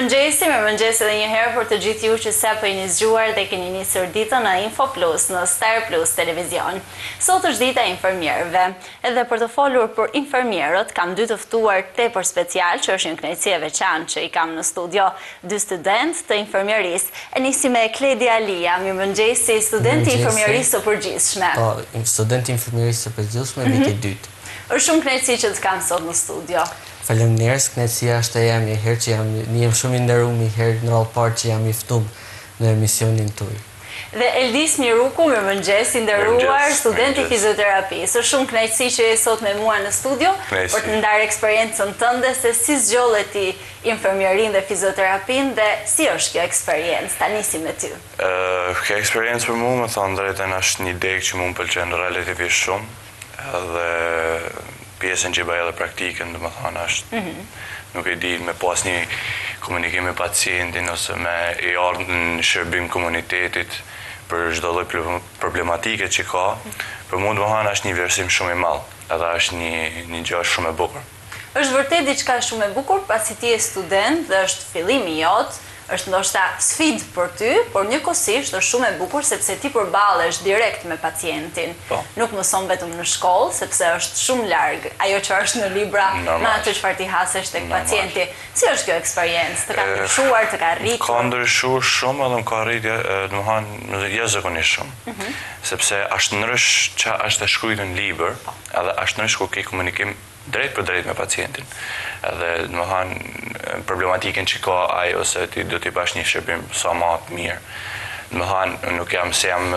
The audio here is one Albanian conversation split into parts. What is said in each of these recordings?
Mirëmëngjesi edhe një herë për të gjithë ju që sapo jeni zgjuar dhe keni nisur ditën në Info Plus në Star Plus Televizion. Sot është dita e infermierëve, edhe për të folur për infermierët kam dy të ftuar tepër special, që është një kënaqësi e veçantë që i kam në studio dy studentë të infermierisë. E nisi me Kledi Alia, mirëmëngjesi, studenti i infermierisë së përgjithshme. Po, studenti i infermierisë së përgjithshme viti i dytë. Është shumë kënaqësi që të kam sot në studio. Faleminderit, kënaqësia është e jam një herë që jam shumë i nderuar një herë në radhë parë që jam i ftuar në emisionin tuaj. Dhe Eldis Miruku, mirëmëngjes, i nderuar, student i fizioterapisë. Është shumë kënaqësi që je sot me mua në studio për të ndarë eksperiencën tënde se si zgjollet ti infermierin dhe fizioterapinë dhe si është kjo eksperiencë. Ta nisim me ty. Kjo eksperiencë për mua, më thonë drejtën, është një degë që mua më pëlqen relativisht shumë, edhe pjesën që i bëj edhe praktikën, dhe më thonë është, nuk e di, me pas një komunikim me pacientin ose me i ardhë në shërbim komunitetit për çdo lloj problematike që ka, për mua dhe më thonë është një vlerësim shumë i madh, edhe është një gjë shumë e bukur. Është vërtet diçka shumë e bukur, pasi ti je student dhe është fillimi jot, është ndoshta sfidë për ty, por njëkohësisht është shumë e bukur sepse ti përballesh direkt me pacientin. Nuk mëson vetëm në shkollë, sepse është shumë larg ajo që është në libra me atë çfarë ti hasesh tek pacienti. Si është kjo eksperiencë? Të ka ndryshuar, të ka rritur? Ka ndryshuar shumë edhe më ka rritur, domethënë jashtëzakonisht shumë. Sepse është ndrysh që është e shkruar në libër, edhe është ndrysh kur ke komunikim drejt për drejt me pacientin. Edhe domethënë problematikën që ka ai ose ti do t'i bash një shërbim sa më të mirë. Domethënë nuk jam se jam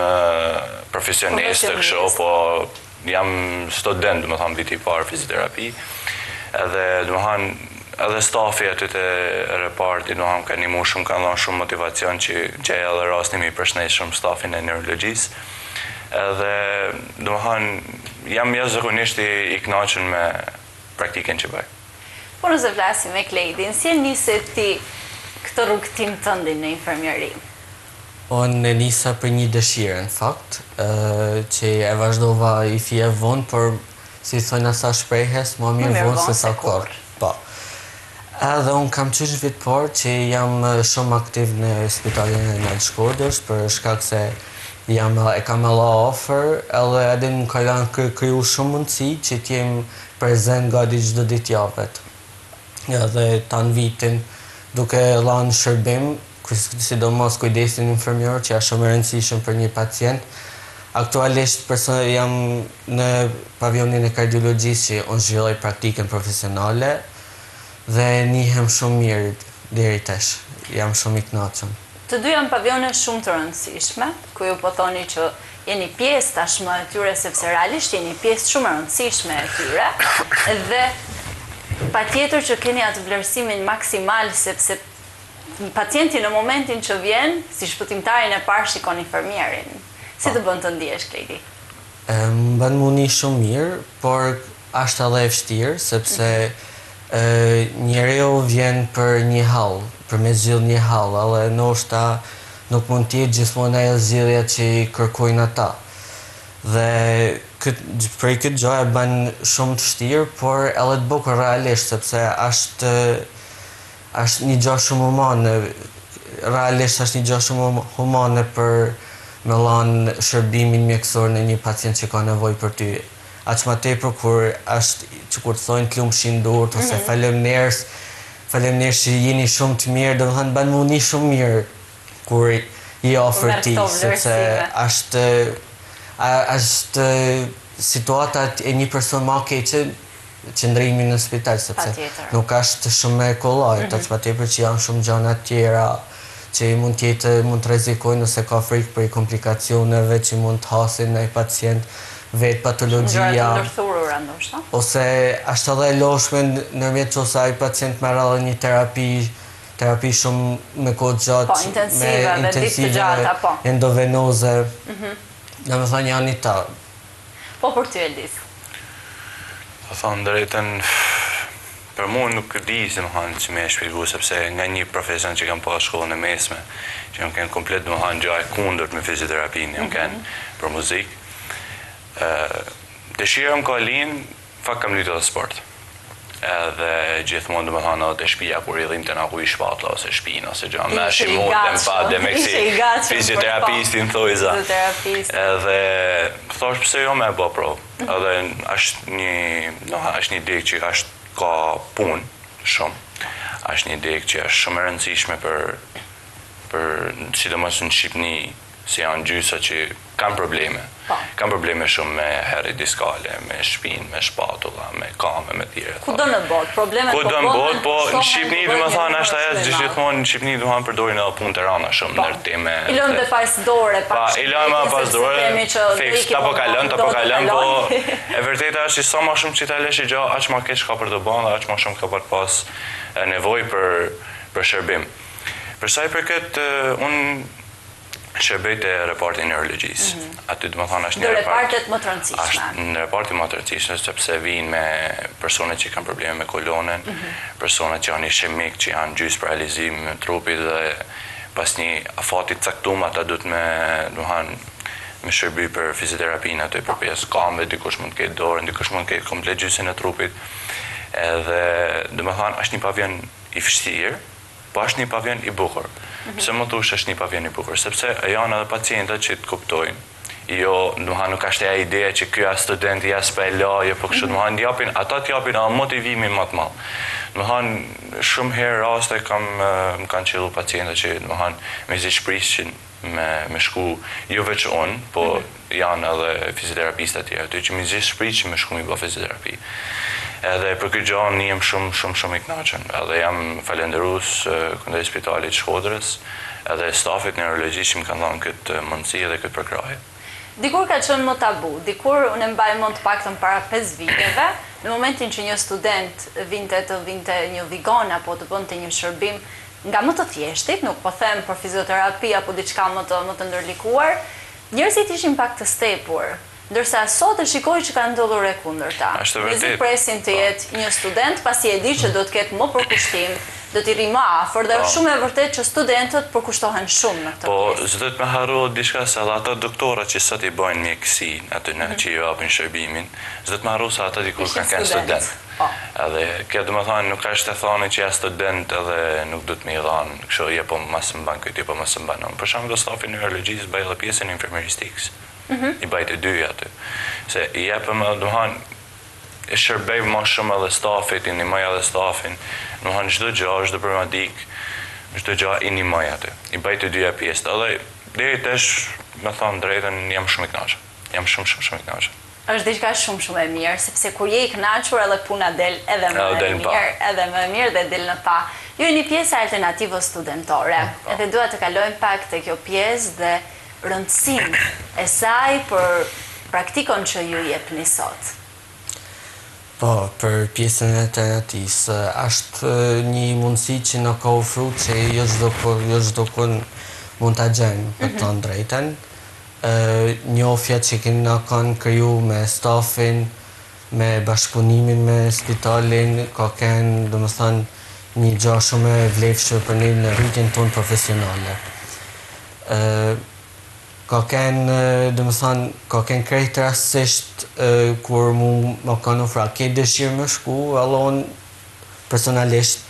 profesionist kështu, po jam student, domethënë viti i parë fizioterapi. Edhe domethënë edhe stafi aty te reparti domethënë kanë ndihmuar shumë, kanë dhënë shumë motivacion që gjej edhe rastin më i përshëndet shumë stafin e neurologjisë. Edhe domethënë jam jashtëzakonisht i kënaqur me praktikën që bëj. Po nëse flasim me Kledin, si e nisi ti këtë rrugëtim tëndin në infermieri? Po në nisa për një dëshirë, në fakt, që e vazhdova i fije vonë, por si thonë asa shprejhes, më mirë vonë se sa kur. Po. Edhe unë kam qysh vit por që jam shumë aktiv në spitalin e Nel Shkodrës, për shkak se e kam alla offer, edhe më ka janë kriju shumë mundësi që t'jem prezent gati çdo ditë javët. Edhe tanë vitin duke lanë shërbim, sidomos kujdesin infermier që është shumë e rëndësishëm për një pacient. Aktualisht jam në pavionin e kardiologjisë që unë zhvilloj praktikën profesionale dhe njihem shumë mirë deri tash. Jam shumë i kënaqur. Të dy janë pavione shumë të rëndësishme, ku ju po thoni që jeni pjesë tashmë e tyre sepse realisht jeni pjesë shumë e rëndësishme e tyre dhe patjetër që keni atë vlerësimin maksimal sepse pacienti në momentin që vjen, si shpëtimtarin e parë shikon infermierin. Si të bën të ndihesh, Kledi? Më bën muni shumë mirë, por është edhe e vështirë sepse njeriu vjen për një hall, për me zgjidh një hall, edhe ndoshta nuk mund të jetë gjithmonë ajo zgjidhja që i kërkojnë ata. Dhe prej këtë gjë e bën shumë të vështirë, por edhe të bukur realisht, sepse është një gjë shumë humane. Realisht është një gjë shumë humane për me lanë shërbimin mjekësor në një pacient që ka nevojë për ty. Aq më tepër kur është që kur të thonë t'lumshin durt ose faleminderit që jeni shumë të mirë, domethënë bën muni shumë mirë kur i ofër ti, sepse është situata e një person më keqe qëndrimi në spital, sepse nuk është shumë e kollajt, aq më tepër që janë shumë gjëra tjera që mund të rrezikojnë ose ka frikë për komplikacioneve që mund të hasin ndaj pacient, vetë patologjia, ose është edhe e lodhshme ndërmjet që ose ai pacient merr edhe një terapi shumë me kohë gjatë, me intensive, endovenoze, domethënë janë i ta. Po për ty, Eldis? Të thonë drejtën, për mua nuk di si që me e shpjegu, sepse nga një profesion që kam pas shkollën e mesme, që jam kënë komplet gjë e kundërt me fizioterapinë, jam kënë për muzikë. Dëshira më ka linë, fakt kam luajtur edhe sport. edhe gjithmonë domethënë edhe te shtëpia kur i dhim të na ku i shpatlla ose shpinë ose gjë më shimundem pa demeksi fizioterapistin thojza. Edhe thosh pse jo më bë provë. Edhe është një degë që ka punë shumë. Është një degë që është shumë e rëndësishme për sidomos në Shqipni, si janë gjysa që kanë probleme. Kanë probleme shumë me herë diskale, me shpinë, me shpatulla, me kame, me tjere. Kudo në botë, problemet po Kudo në botë, po në Shqipni dhe më thonë është ajo gjithmonë në Shqipni dhe më përdorin edhe punë të rana shumë ndërtime. Ilon dhe pas dore, ilon me pas dore, fix, ta po kalon, po e vërteta është që sa ma shumë që ta lesh i gjo, aq ma keq ka për të bënë dhe aq ma shumë ka për pas nevoj për shërbim. Përsa i përket, unë shërbej të reparti neurologjisë. Aty dhe më thonë është një repartet më të rëndësishme. Në reparti më të rëndësishme, sepse vinë me personet që kanë probleme me kolonen, personet që janë ishemik, që janë gjysë paralizim në trupit dhe pas një afatit caktum, ata du të me shërby për fizioterapinë aty për pjesë kambe, dikush mund të ketë dorën, dikush mund të ketë komplet gjysën e trupit. Edhe dhe më thonë është një pavion i vështirë, po është një pavion i bukur. Pse më thush është një pavion i bukur, sepse janë edhe pacientët që të kuptojnë. Jo, nuk është e ideja që kjo student ja s'pe laje, po kështu, ata t'japin a motivimi më të madh. Shumë herë raste më kanë qellu pacientët që me zi shprishin me shku, jo veç unë, po janë edhe fizioterapistat tjerë, që me zi shprishin me shku mi bë fizioterapi. Edhe për këtë gjohën një jem shumë i knaqen. Edhe jam falenderus këndër Spitalit Shkodrës, edhe stafit neurologjisht që më kanë dhënë këtë mundësi dhe këtë përkraje. Dikur ka qenë më tabu, dikur unë mbaj mend të paktën para 5 viteve, në momentin që një student vinte një vigon apo të bënte një shërbim nga më të thjeshtit, nuk po them për fizioterapi apo diçka më të ndërlikuar, njerëzit ishin pak të stepur. Ndërsa sot e shikoj që ka ndodhur e kundërta. Njerëzit presin të jetë një student, pasi e di që do të ketë më përkushtim, do t'i rri më afër, dhe është shumë e vërtet që studentët përkushtohen shumë në këtë pjesë. Po, zdo të me haru diçka se edhe ata doktora që sot i bojnë mjekësi, aty në që i apin shërbimin, zdo të me haru se ata dikur kanë kënë student. Edhe kjo do me thonë nuk është e thonë që ja student edhe nuk do të me i dhanë, kështu je po masë më banë këtë, po masë më banë. Për shumë do stafi neurologjisë bëjë dhe pjesën infermeristikës. I bajtë dyja aty. Se i jepëm edhe duhan, e shërbej ma shumë edhe stafit, i një maj edhe stafin, duhan çdo gjë, çdo problematik, çdo gjë i një maj aty. I bajtë dyja pjesët. Edhe deri tesh, me thonë drejtën, jam shumë i kënaqur. Jam shumë i kënaqur. Është diçka shumë e mirë, sepse kur je i kënaqur edhe puna del edhe më mirë dhe del në pa. Ju jeni një pjesë alternativës studentore, edhe dua të kalojmë pak te kjo pjesë dhe rëndësinë e saj për praktikon që ju jepni sot. Po, për pjesën e alternativës, është një mundësi që në ka ofru që jo çdo kun mund të gjejmë për të drejten. Njofja që kena kanë kriju me stafin, me bashkëpunimin me spitalin, ka kënë, dhe më thënë, një gjë shumë e vlefshme për ne në rritjen tonë profesionale. Ka kënë, dhe më thënë, ka kënë krejtë rastësisht kur më kanë ofra, ke dëshirë më shku, edhe unë personalisht,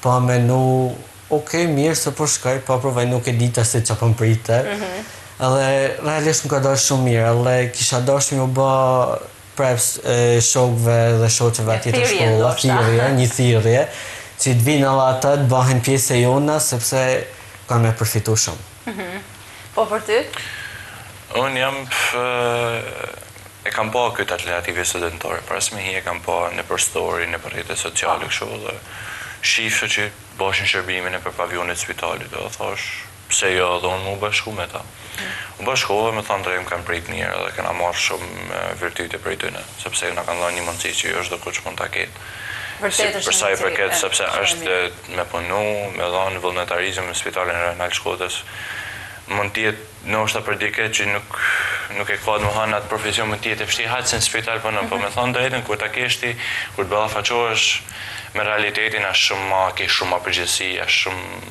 pa menu, mirë se po shkaj, pa provaj nuk e dita se që për më prite. Edhe realisht më ka dalë shumë mirë, edhe kisha dashur më bë preps shokëve dhe shoqeve atje të shkolla, një thirrje, që të vinë edhe ata të bëhen pjesë e jona, sepse kanë me përfitu shumë. Po për ty? Unë jam e kam pa këtë alternativë studentore, për asme hi e kam pa në për story, në për rrjetet sociale kështu dhe shifë që bëshin shërbimin e për pavionit spitalit, dhe thash pse jo dhe unë mu bashku me ta. U bashkova me thanë drejmë kam prejt mirë dhe kena marrë shumë virtyte prej tyne, sepse në kanë dhënë një mundësi që jo është do kuç mund të ketë. Përsa i përket, sepse është me punu, me dhënë vullnetarizëm në spitalin Renal Shkodrës, mund tjetë në është të për dike që nuk e ka të më hanë atë profesion më tjetë e fështi hajtë se në spital për në, po me thonë drejtën, kur të keshti, kur të ballafaqohesh me realitetin, ke shumë ma përgjithsi,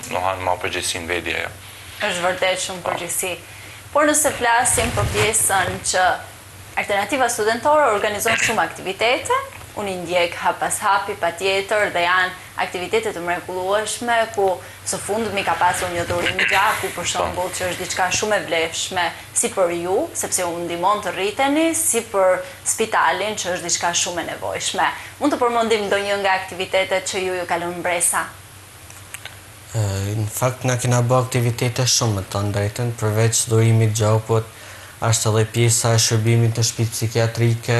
në hanë ma përgjithsi në vedje. Është vërtet shumë përgjithsi. Por nëse flasim për pjesën që Alternativa Studentore organizon shumë aktivitete, unë i ndjek hap pas hapi, patjetër, dhe janë aktivitetet të mrekullueshme ku së fundmi ka pasur një durim gjaku, për shembull, që është diçka shumë e vlefshme si për ju, sepse u ndihmon të rriteni, si për spitalin, që është diçka shumë e nevojshme. Mund të përmendim ndonjë nga aktivitetet që ju ka lënë bresa? Në fakt, na kena bë aktivitete shumë të drejtën, përveç durimit gjakut, është edhe pjesa e shërbimit në shtëpi psikiatrike,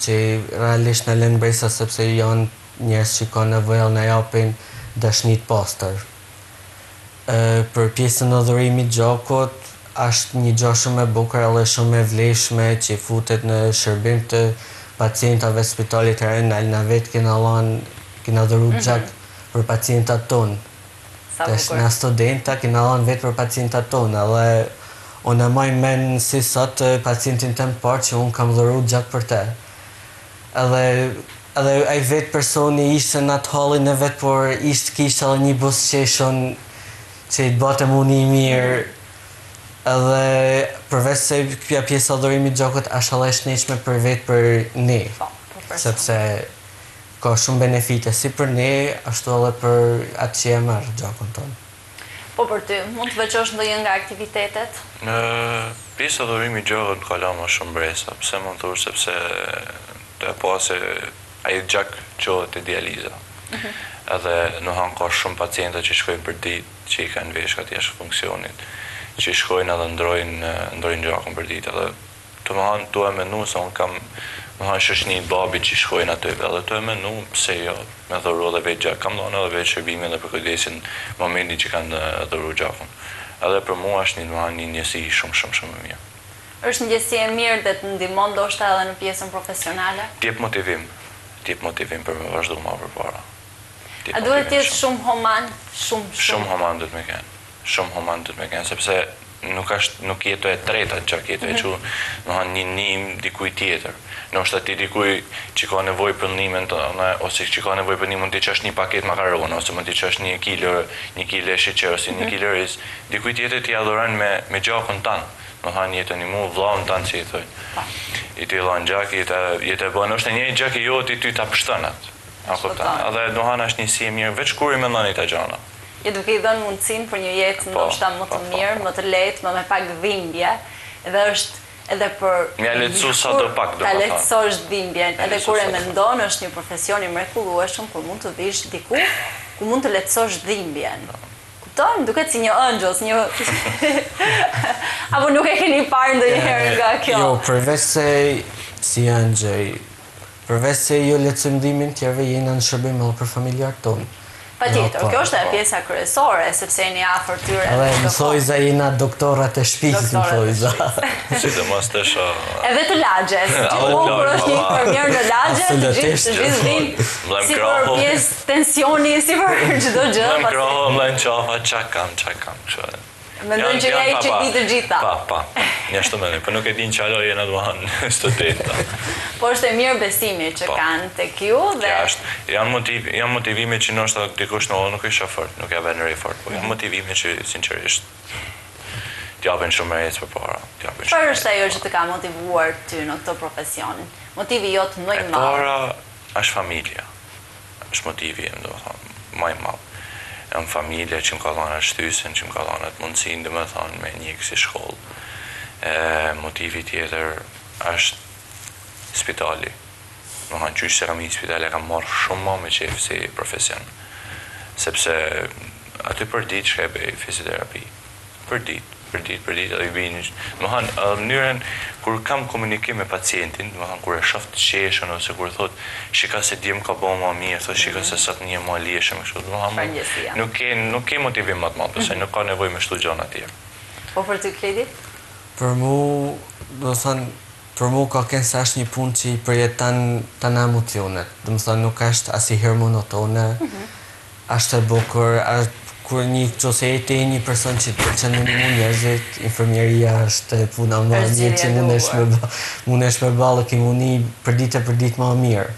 që realisht në lënë bresa sepse janë njerëz që kanë nevojë në japin dashnit pastër. Për pjesën e dhurimit gjakut, është një gjë shumë e bukur edhe shumë e vlefshme që futet në shërbim të pacientave spitalit të Rënë, na vetë kena dhuru gjak për pacientat tonë. Tash na studenta kena dhënë vetë për pacientat tonë, edhe unë e maj men si sot pacientin të më parë që unë kam dhuru gjak për te. Edhe ai vetë personi ishte në atë hallin e vetë, por kishte edhe një busqeshon që i të batëm unë i mirë. Edhe përveç se kjo pjesa dhurimit gjakut është edhe shnetshme për vetë për ne, sepse ka shumë benefite si për ne, ashtu edhe për atë që e merr gjakun tonë. Po për ty, mund të veçosh ndonjë nga aktivitetet? Pjesa e dhurimit gjakut ka lënë më shumë bresa. Pse mund të thosh, sepse të pase ai gjak qohet te dializa. Edhe ka shumë pacienta që shkojnë për ditë, që i kanë veshkat jashtë funksionit, që shkojnë edhe ndrojnë gjakun për ditë. Edhe tu e menu se unë kam shoqni babit që shkojnë aty, edhe tu e menu pse jo me dhuru edhe vetë gjak. Kam dhënë edhe vetë shërbimin dhe për kujdesin momentin që kanë dhuru gjakun. Edhe për mua është një njësi shumë e mirë. Është njësi e mirë dhe të ndihmon ndoshta edhe në pjesën profesionale? T'jep motivim për me vazhdu ma përpara. A duhet të jetë shumë human? Shumë human duhet me kenë. Shumë human duhet me kenë, sepse nuk jeto e treta gjak, jeto e që një nim dikuj tjetër. Nështë ati dikuj që ka nevoj për nimen tëne, ose që ka nevoj për nimen të qesh një paket makaron, ose më të qesh një kile sheqer, ose një kile ris, dikuj tjetër t'i adhuran me gjakun tanë. Jetë një mu vlaun tanë që i thoi. I t'i lanë gjak, jetë e bënë, është një gjak i jo t'i ty t'a pështënat. Edhe është një si e mirë, veç kur i me ndani t'a gjana. Je duke i dhënë mundësin për një jetë ndoshta më të mirë, më të lehtë, më me pak dhimbje, edhe është edhe për... Mja lehtësu sa do pak, do më ta lehtësosh dhimbjen, edhe kur e mendon është një profesion i mrekullueshëm, kur mund të vish diku, ku mund të lehtësosh dhimbjen. Kupton? Duket si një ëngjëll, një... Apo nuk e keni parë ndonjëherë nga kjo? Jo, përveç se si ëngjëj, përveç se jo lehtësojmë dhimbjen, tjerëve jena në shërbim edhe për familjarët tonë. Patjetër, kjo është e pjesa kryesore, sepse jeni afër tyre. Edhe më thojza jena doktorat e shtëpisë, më thojza. Sidomos tash. Edhe të lagjes. Gjithmonë kur është një infermier në lagje, të gjithë vinë si për pjesë tensioni, si për çdo gjë. Më kroho, më lën qafa, çka kam. Mendon që ai që di të gjitha. Pa. Një ashtu mendoj, po nuk e din çfarë jena duan studenta. Po është e mirë besimi që kanë tek ju dhe janë motivime që ndoshta dikush nuk është shofër, nuk ja vjen re fort, po janë motivime që sinqerisht t'japin shumë rreth përpara. Çfarë është ajo që të ka motivuar ty në këtë profesion? Motivi jot më i madh. Para është familja. Është motivi im, domethënë, më i madh. Jam familja që më ka dhënë shtysën, që më ka dhënë atë mundësinë, domethënë, me një si shkollë. Motivi tjetër është spitali. Domethënë, qysh se kam i spitali, kam marrë shumë më me qejf si profesion. Sepse aty për ditë shka e bëj fiziterapi. Për ditë, edhe i bini. Domethënë, mënyrën kur kam komunikim me pacientin, domethënë kur e shoh të qeshën ose kur thot shika se djem ka bëu më mirë, thot shika se sot një më liheshëm kështu, domethënë nuk ke motivim më të madh, pse nuk ka nevojë me shtu gjëra të tjera. Po për ty Kledi? Për mua, domethënë për mua ka qenë se është një punë që i përjeton tani emocionet. Domethënë nuk është asnjëherë monotone. Është e bukur, kur një person që të pëlqen me njerëzit, infermieria është puna më e mirë që mundesh me ballë ke muni për ditë më mirë.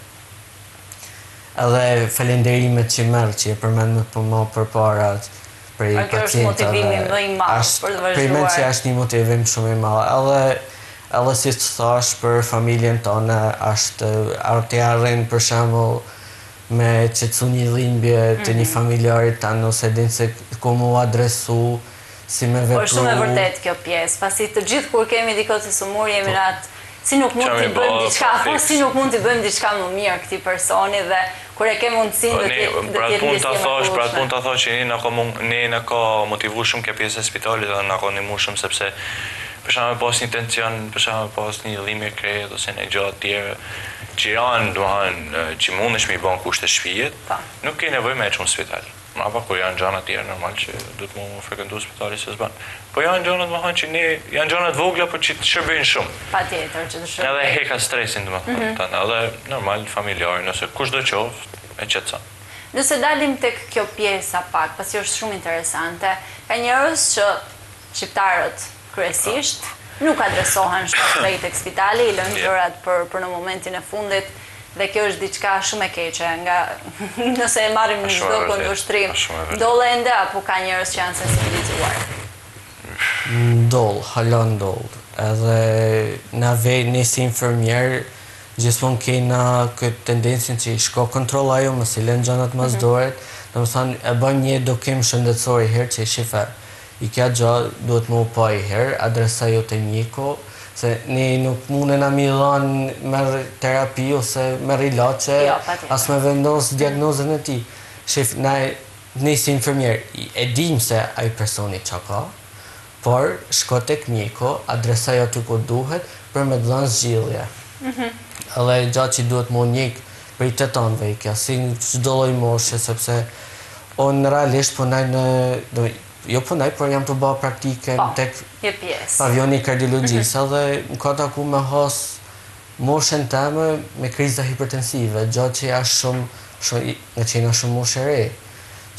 Edhe falenderimet që merr që e përmend më përpara prej pacientëve. Kjo është motivimi më i madh për të vazhduar. Për që është një motivim shumë i madh. Edhe edhe si të thash për familjen tonë, të arren për shembull me qetësu një dhimbje të një familjarit tanë, ose din se ku mu adresu, si me vepru. Por shumë e vërtet kjo pjesë, pasi të gjithë kur kemi dikot si sumur jemi ratë, si nuk mund t'i bëjmë diçka, po si nuk mund t'i bëjmë diçka më mirë këti personi dhe kur e ke mundësin dhe t'jetë njësje më kushme. Pra të pun të thosh që ne në ka motivu shumë kjo pjesë e spitalit dhe në ka nimu shumë sepse për shkak pas një tension, për shkak pas një dhimbje krejt ose një gjatë tjerë që janë, që mundesh me i bën kushte shtëpijet, nuk ke nevojë me çon spital. Mbrapa kur janë gjëra të tjera normal që duhet mu frekuentu spitalin se s'ban. Po janë gjëra që janë gjëra të vogla por që të shërbejnë shumë. Patjetër që të shërbejnë. Edhe heka stresin domethënë, edhe normal familjar, nëse kushdo qoftë e qetëson. Nëse dalim tek kjo pjesa pak, pasi është shumë interesante, ka njerëz që shqiptarët kryesisht nuk adresohen shpejt tek spitali, i lënë gjërat për në momentin e fundit. Dhe kjo është diçka shumë e keqe, nga nëse e marrim në çdo kundërshtrim, ndodh ende apo ka njerëz që janë sensibilizuar? Hala ndodh. Edhe ne si infermier gjithmonë kena këtë tendencën që i shko kontroll ajo, mos i lën gjanat mas doret, domethënë e bën një edukim shëndetësor herë që i shife. I kja gjë duhet më pa i herë, adresa jo të mjeko, se ne nuk mune na mi dhanë merë terapi ose merë ilaçe, as me vendos diagnozën e ti. Shef, ne si infermier e dim se ai personi që ka, por shko tek mjeko, adresaj aty ku duhet për me dhënë zgjidhje. Edhe gjatë që duhet më njek për i të tonëve i kja, si në çdo lloj moshe, sepse unë realisht punoj por jam të bëha praktike tek pavioni kardiologjisë, edhe më ka taku me has moshën teme me kriza hipertensive, gjatë që nga që jena shumë moshe re,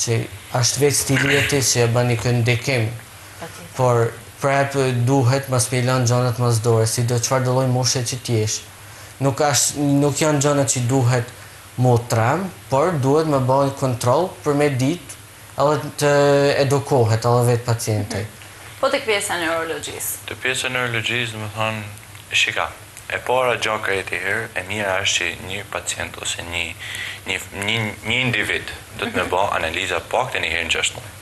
që është vetë stili e ti që e bani këtë ndikim, por prep duhet mas me ilan gjanat mas dore, si do qëfar dëlloj moshe që t'jesh. Nuk janë gjanat që duhet mu trem, por duhet me bëjë kontrol për me ditë edhe të edukohet edhe vetë pacientej. Po të pjesa neurologjisë? Të pjesa neurologjisë, dhe më thonë, shika, e para gjaka e të herë, e mira është që një pacient ose një individ do të me ba analiza pak të një herë në 6 muaj.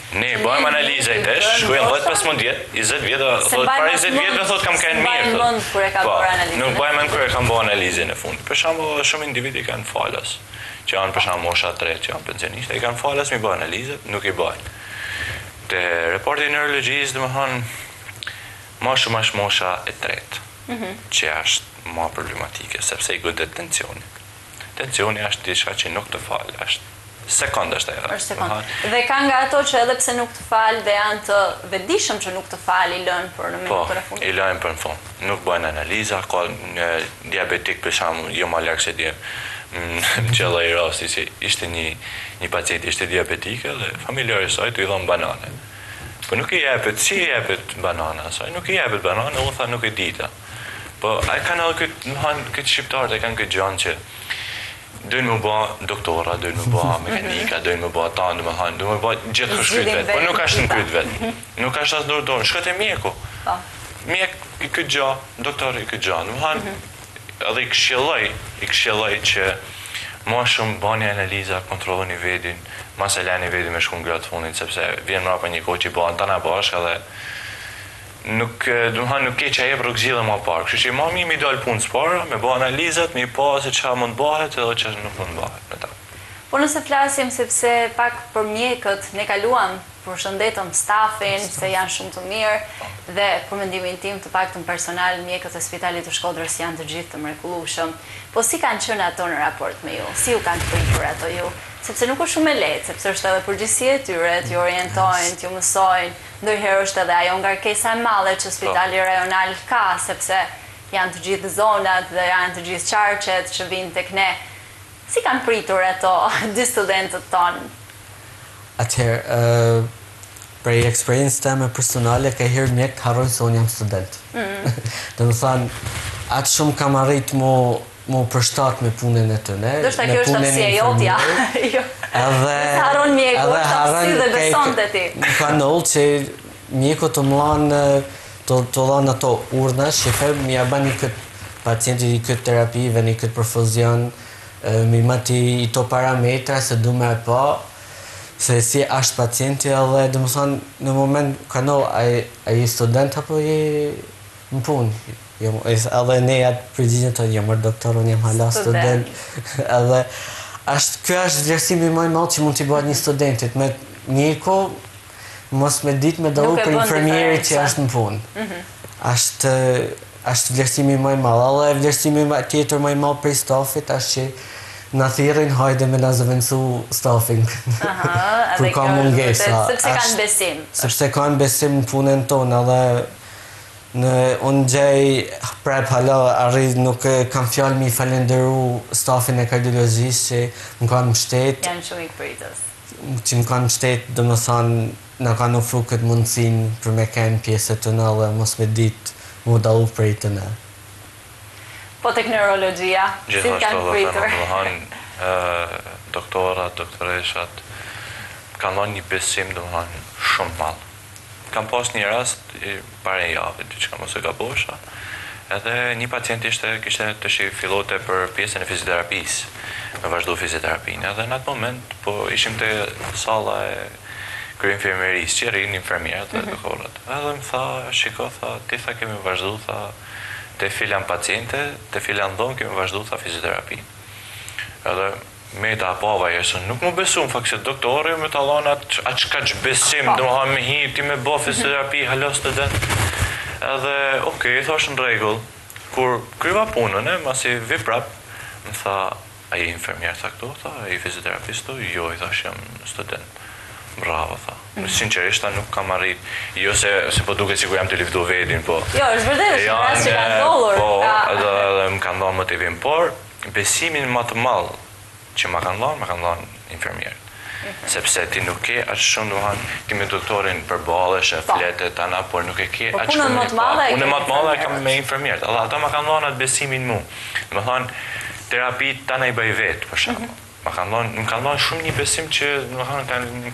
Ne bëjmë analiza i tesh, shkujnë 10-15 vjetë, 20 vjetë, para 20 vjetë thot kam kanë mirë. Nuk bëjmë në kërë e kam bërë analizën e fundit. Për shembull, shumë individi kanë falas, që janë për shembull mosha 3, që janë pensionistë, i kanë falas mi bëjë analizët, nuk i bëjnë. Te reporti i neurologjisë, domethënë, më shumë është mosha e 3, që është më problematike, sepse i godet tensioni. Tensioni është diçka që nuk të falë, është sekond është ajo. Është sekond. Dhe ka nga ato që edhe pse nuk të falë dhe janë të vetëdijshëm që nuk të falë, i lënë për në minutë e fundit. Po, i lënë për në fund. Nuk bëjnë analiza, ka një diabetik për shembull, jo më larg se dje. Në qella i rasti që ishte një pacient ishte diabetike dhe familjarë i saj të i dhonë banane. Po nuk i jepet, si i jepet banane asaj, nuk i jepet banane, unë tha nuk i dita. Po a kanë edhe këtë shqiptarët, e kanë këtë gjanë që dojnë më bëha doktora, dojnë më bëha mekanika, dojnë më bëha tanë, dojnë më bëha gjithë këshkyt vetë, po nuk është në kryt vetë, nuk është asë dorë, shkët e mjeku. Mjek i këtë gja, doktor i këtë gja, edhe i këshilloj që ma shumë bani analiza, kontrolloni vedin, mas e leni vedin me shku në gratë fundin, sepse vjen mrapa një kohë që i bëha në tana bashkë edhe nuk ke që a jep rëgzile ma parë. Kështë që ma mi dalë punës para, me bëha analizat, mi pa se që mund bëhet edhe që nuk mund bëhet me ta. Po nëse flasim sepse pak për mjekët, ne kaluam përshëndetëm stafin, se janë shumë të mirë, dhe për mendimin tim të paktën personal, mjekët e Spitalit të Shkodrës janë të gjithë të mrekullueshëm. Po si kanë qenë ato në raport me ju? Si ju kanë pritur ato ju? Sepse nuk është shumë e lehtë, sepse është edhe përgjegjësia e tyre, t'ju orientojnë, t'ju mësojnë, ndonjëherë është edhe ajo ngarkesa e madhe që Spitali Rajonal ka, sepse janë të gjithë zonat dhe janë të gjithë qarqet që vinë tek ne. Si kanë pritur ato dy studentët tonë? Atëherë, prej eksperiencë teme personale, ka herë mjek harrojnë se unë jam student. Dhe më thanë, atë shumë kam arrit mu përshtat me punën e tëne. Do shta kjo është aftësia jotja. Edhe harron mjeku, është aftësi dhe beson të ti. Më ka nëllë që mjeku të mlanë të dhanë ato urnash që thëmë mi ja bani këtë pacientit i këtë terapi, veni këtë perfuzion, mi mati i to parametra se du me pa, se si ashtë pacienti edhe dhe më thonë në moment kano, a i student apo i në punë? Edhe ne atë përgjigjën të jam mërë doktor, unë jam hala student. Edhe kjo është vlerësimi më i madh që mund t'i bëhet një studentit. Me një kohë, mos me ditë me dallu për infermierit që është në punë. Është vlerësimi më i madh. Edhe vlerësimi tjetër më i madh për stafit është që na thirrin hajde me na zëvendësu stafin. Kur ka mungesa. Sepse kanë besim. Sepse kanë besim në punën tonë edhe unë gjej prep hala arrit nuk kam fjalë mi falenderu stafin e kardiologjisë që më kanë mbështet. Janë shumë i këpritës. Që më kanë mbështet, dhe më thanë, në kanë ofru këtë mundësin për me kenë pjesët të në dhe mos me ditë mu dalu prej të në. Po tek neurologjia, si kanë pritur? Doktorat, doktoreshat, kanë dhënë një besim dhe më thënë shumë malë. Kam pas një rast, pare një javë, që ka mos e gabosha, edhe një pacient kishte të fillote për pjesën e fizioterapisë, me vazhdu fizioterapinë, edhe në atë moment, po ishim të sala e kryeinfermierisë, që rinë infermierët dhe doktorat. Edhe më tha, shiko, ti tha kemi vazhdu, tha, të filan paciente, të filan dhomë kemi vazhdu, tha, fizioterapinë. Edhe me ta pava jesën, nuk më besu në fakt se doktori me ta lanë atë që besim, dhe më hanë me hi, ti me bo fizioterapi, halo student. Edhe, okej, thash në regull, kur kryva punën, masi vi prap, më tha, a i infermier, tha këto, tha, a i fizioterapistu, jo, i thash jam student. Bravo, tha. Sinqerisht, ta nuk kam arrit, jo se po duke si ku jam të liftu vedin, po. Jo, është vërdet, është rast që kanë dollur. Po, edhe më kanë dollur motivim, por besimin më të malë që ma kanë dhanë infermierët. Sepse ti nuk ke atë shumë, duhan, ti me doktorin përbalesh, fletet, tana, por nuk e ke atë shumë. Punën më të madhe Unë më të madhe kam me infermierët. Edhe ata ma kanë dhanë atë besimin mu. Më thonë, terapi tana i bëj vetë, për shumë. Më kanë dhanë shumë një besim që, më thonë,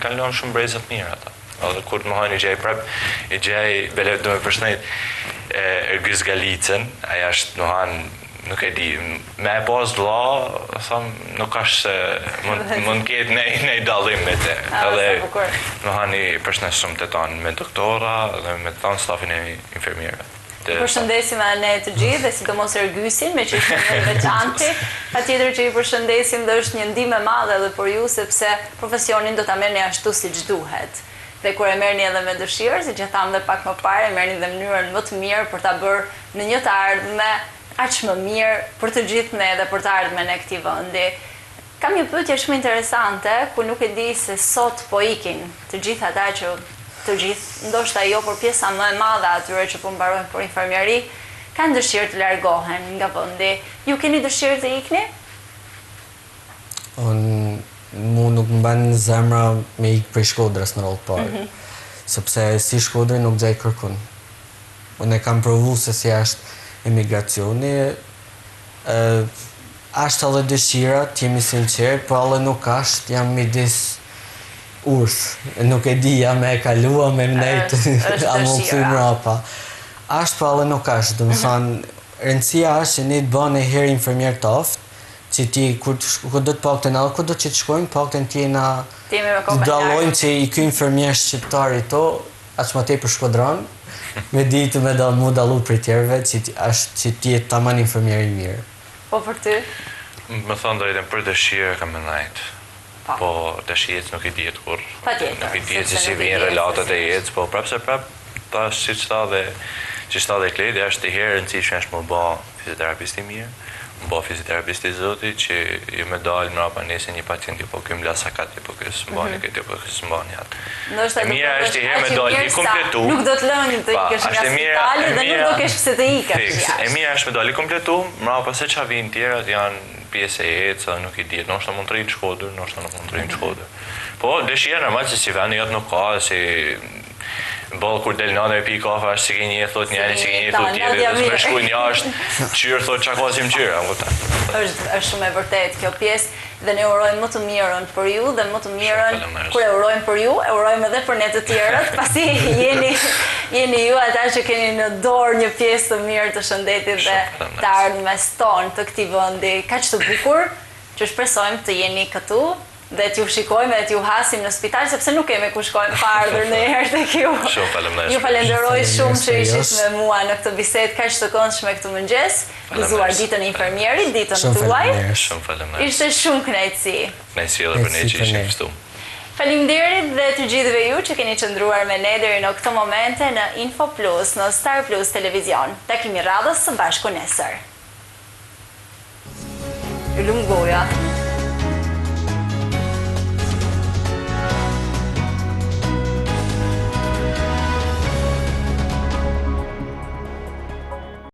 kanë dhanë shumë brezët mirë ata. Edhe kur më thonë i gjej prep, i gjej, bele do me përshëndet, Ergys Galicën, aja është, më thonë, nuk e di, me e pas vla, nuk ashtë se mund ketë nej dalim me te. Edhe më hani përshnes shumë të tanë me doktora dhe me të tanë stafin e infermierëve. Përshëndesim e ne të gjithë dhe sidomos Ergysin, me që ishtë një veçanti. Pa tjetër që i përshëndesim dhe është një ndihmë e madhe edhe për ju, sepse profesionin do të merrni ashtu si që duhet. Dhe kur e merrni edhe me dëshirë, si që thamë dhe pak më parë, e merrni dhe mënyrën më të mirë për ta bërë në një të ardhme aqë më mirë për të gjithë ne dhe për të ardhme në këtij vendi. Kam një pyetje shumë interesante, ku nuk e di se sot po ikin të gjithë ata që të gjithë, ndoshta jo për pjesa më e madhe atyre që po mbarojnë për infermieri, kanë dëshirë të largohen nga vendi. Ju keni dëshirë të ikni? Mu nuk më banë zemra me ikë për Shkodrës në rollë parë, sepse si Shkodrë nuk gjaj kërkun. Unë e kam provu se si ashtë emigracioni, ashtë edhe dëshira, t'jemi sinqerë, po edhe nuk ashtë, jam midis nuk e di, jam e kalua me mnejtë, a më këthy mrapa. Ashtë po edhe nuk ashtë, dhe më thanë, rëndësia ashtë që ne të bënë e herë infermier të aftë, që ti, kur do të pak të nalë, kur do që të shkojnë, pak të në ti na të dalojnë që i kjo infermier shqiptari to, aqë më te për Shkodranë, me ditë me mu dalu për tjerve që ti e taman infermieri mirë. Po për ty? Më thonë drejtën për dëshirë kam me najtë. Po dëshirët nuk i djetë kur. Nuk i djetë që si vinë relatat e jetës, po prapë se prapë ta që qëta dhe kledi, është të herë në cishë është më ba fizioterapisti mirë, më ba fizioterapisti zoti që ju me dalë më rapa nese një pacienti, po këmë lasa katë, po kësë mbani këtë, po kësë mbani atë. E mira është të herë me dalë i kompletu. Nuk do të lënë të ikesh nga spitali dhe nuk do kesh pëse të ikesh jashtë. E mira është me dalë i kompletu, më rapa se që vinë tjerat janë pjesë e jetës edhe nuk i djetë, nështë në mund të rinë Shkodër, nështë nuk mund të rinë Shkodër. Po, dëshirë normal që si veni jatë nuk ka, si Ballë kur del nana e pi kafe, është si ke një, thot njëri, si ke një, thot tjetëri, dhe me shkujnë jashtë, qyrë, thot qa ka si më qyrë, am kupton. Është shumë e vërtet kjo pjesë dhe ne urojmë më të mirën për ju dhe më të mirën kur e urojmë për ju, e urojmë edhe për ne të tjerët, pasi jeni ju ata që keni në dorë një pjesë të mirë të shëndetit dhe të ardhmes tonë të këtij vendi kaq të bukur, që shpresojmë të jeni këtu dhe t'ju shikojmë dhe t'ju hasim në spital, sepse nuk kemi ku shkojmë pa ardhur ndonjëherë tek ju. Shumë faleminderit. Ju falenderoj shumë që ishit me mua në këtë bisedë kaq të këndshme këtu mëngjes, gëzuar ditën e infermierit, ditën tuaj. Shumë faleminderit. Ishte shumë kënaqësi. Kënaqësi edhe për ne që ishim këtu. Faleminderit dhe të gjithëve ju që keni qëndruar me ne deri në këtë momente në Info Plus, në Star Plus Televizion. Takimi radhës së bashku nesër. Lum goja.